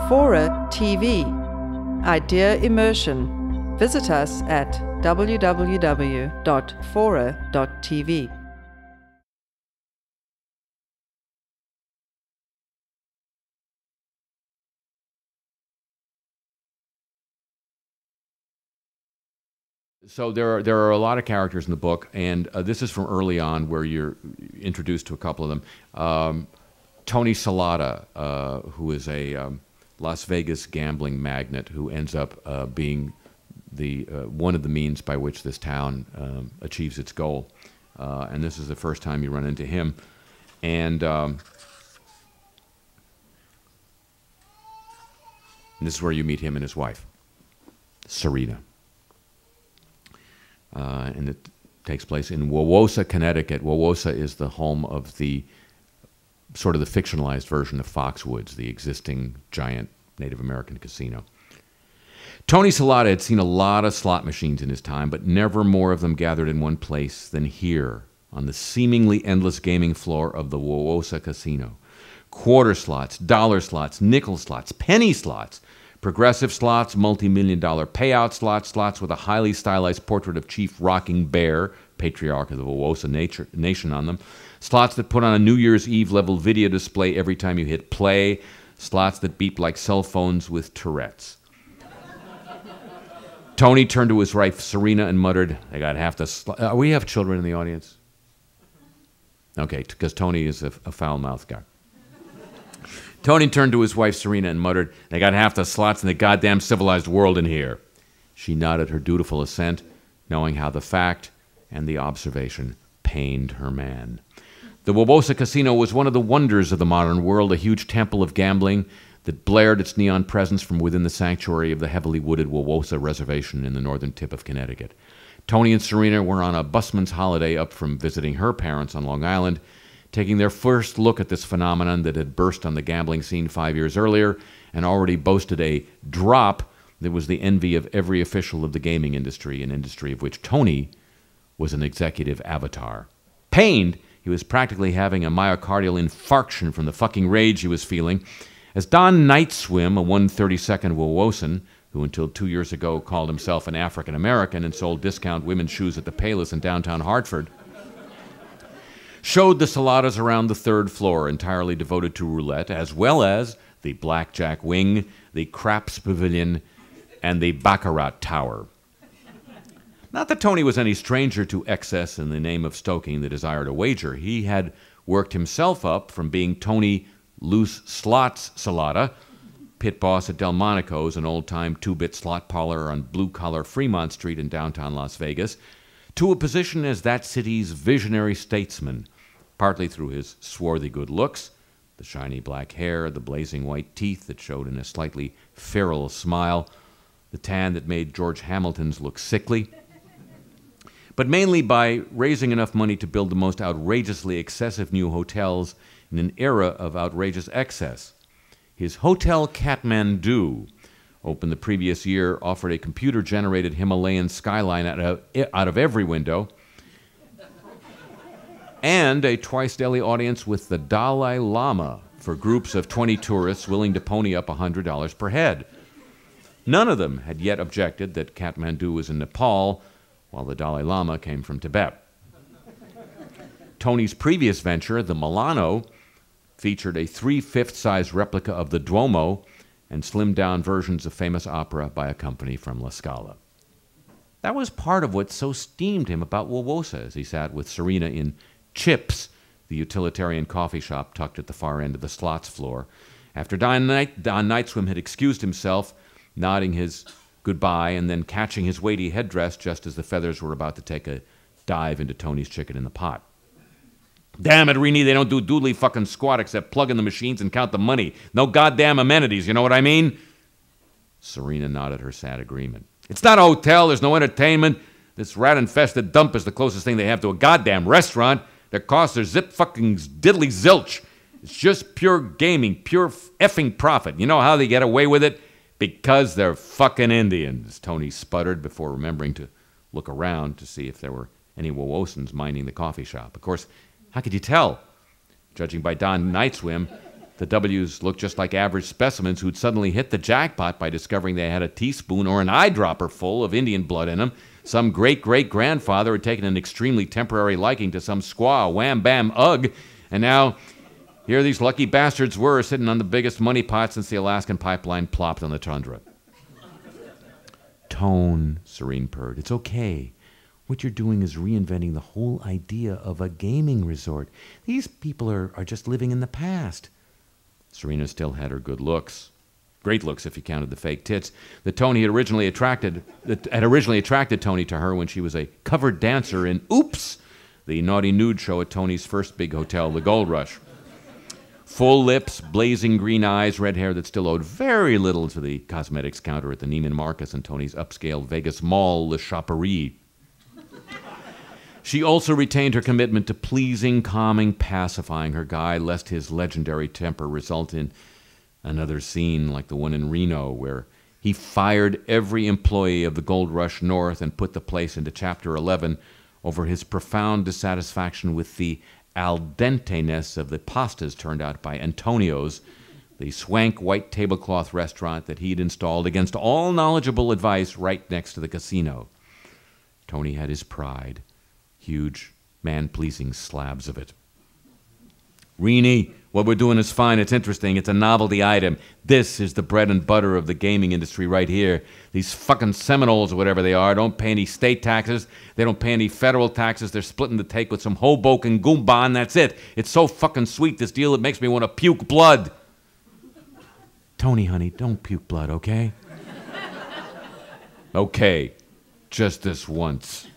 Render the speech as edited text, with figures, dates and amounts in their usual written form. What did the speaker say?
FORA.tv. Idea Immersion. Visit us at www.FORA.tv. So there are a lot of characters in the book, and this is from early on where you're introduced to a couple of them. Tony Salata, who is a Las Vegas gambling magnate who ends up being the one of the means by which this town achieves its goal. And this is the first time you run into him. And this is where you meet him and his wife, Serena. And it takes place in Wauwatosa, Connecticut. Wauwatosa is the home of the sort of the fictionalized version of Foxwoods, the existing giant Native American casino. Tony Salata had seen a lot of slot machines in his time, but never more of them gathered in one place than here, on the seemingly endless gaming floor of the Wauwatosa Casino. Quarter slots, dollar slots, nickel slots, penny slots, progressive slots, multi-million-dollar payout slots, slots with a highly stylized portrait of Chief Rocking Bear, patriarch of the Wauwatosa nation, on them, slots that put on a New Year's Eve-level video display every time you hit play, slots that beep like cell phones with Tourette's. Tony turned to his wife, Serena, and muttered, "I got half the we have children in the audience? Okay, because Tony is a foul-mouthed guy. Tony turned to his wife, Serena, and muttered, "They got half the slots in the goddamn civilized world in here." She nodded her dutiful assent, knowing how the fact and the observation pained her man. The Wauwatosa Casino was one of the wonders of the modern world, a huge temple of gambling that blared its neon presence from within the sanctuary of the heavily wooded Wauwatosa Reservation in the northern tip of Connecticut. Tony and Serena were on a busman's holiday up from visiting her parents on Long Island, taking their first look at this phenomenon that had burst on the gambling scene 5 years earlier and already boasted a drop that was the envy of every official of the gaming industry, an industry of which Tony was an executive avatar. Pained, he was practically having a myocardial infarction from the fucking rage he was feeling, as Don Nightswim, a 1/32nd Wauwosan, who until 2 years ago called himself an African-American and sold discount women's shoes at the Payless in downtown Hartford, showed the Saladas around the third floor, entirely devoted to roulette, as well as the Blackjack Wing, the Craps Pavilion, and the Baccarat Tower. Not that Tony was any stranger to excess in the name of stoking the desire to wager. He had worked himself up from being Tony Loose Slots Salata, pit boss at Delmonico's, an old-time two-bit slot parlor on blue-collar Fremont Street in downtown Las Vegas, to a position as that city's visionary statesman, partly through his swarthy good looks, the shiny black hair, the blazing white teeth that showed in a slightly feral smile, the tan that made George Hamilton's look sickly, but mainly by raising enough money to build the most outrageously excessive new hotels in an era of outrageous excess. His Hotel Kathmandu, opened the previous year, offered a computer-generated Himalayan skyline out of every window, and a twice-daily audience with the Dalai Lama for groups of 20 tourists willing to pony up $100 per head. None of them had yet objected that Kathmandu was in Nepal, while the Dalai Lama came from Tibet. Tony's previous venture, the Milano, featured a 3/5 size replica of the Duomo and slimmed-down versions of famous opera by a company from La Scala. That was part of what so steamed him about Wauwatosa as he sat with Serena in Chips, the utilitarian coffee shop tucked at the far end of the slots floor, after Don Nightswim had excused himself, nodding his goodbye and then catching his weighty headdress just as the feathers were about to take a dive into Tony's chicken in the pot. "Damn it, Rini, they don't do doodly fucking squat except plug in the machines and count the money. No goddamn amenities, you know what I mean?" Serena nodded her sad agreement. "It's not a hotel, there's no entertainment. This rat-infested dump is the closest thing they have to a goddamn restaurant. Their costs are zip fucking diddly zilch. It's just pure gaming, pure effing profit. You know how they get away with it? Because they're fucking Indians," Tony sputtered before remembering to look around to see if there were any Wauwosans minding the coffee shop. Of course, how could you tell? Judging by Don Nightswim, The W's looked just like average specimens who'd suddenly hit the jackpot by discovering they had a teaspoon or an eyedropper full of Indian blood in them. Some great-great-grandfather had taken an extremely temporary liking to some squaw, wham, bam, ugh, and now here these lucky bastards were sitting on the biggest money pot since the Alaskan pipeline plopped on the tundra. Tone, Serene purred. It's okay. What you're doing is reinventing the whole idea of a gaming resort. These people are just living in the past. Serena still had her good looks. Great looks if you counted the fake tits. That had originally attracted Tony to her when she was a covered dancer in Oops, the naughty nude show at Tony's first big hotel, the Gold Rush. Full lips, blazing green eyes, red hair that still owed very little to the cosmetics counter at the Neiman Marcus and Tony's upscale Vegas mall, Le Chaperie. She also retained her commitment to pleasing, calming, pacifying her guy, lest his legendary temper result in another scene like the one in Reno, where he fired every employee of the Gold Rush North and put the place into Chapter 11 over his profound dissatisfaction with the al dente-ness of the pastas turned out by Antonio's, the swank white tablecloth restaurant that he'd installed against all knowledgeable advice right next to the casino. Tony had his pride. Huge, man-pleasing slabs of it. Reenie, what we're doing is fine. It's interesting. It's a novelty item. This is the bread and butter of the gaming industry right here. These fucking Seminoles or whatever they are don't pay any state taxes. They don't pay any federal taxes. They're splitting the take with some Hoboken Goomba, and that's it. It's so fucking sweet, this deal, it makes me want to puke blood. Tony, honey, don't puke blood, okay? Okay. Just this once.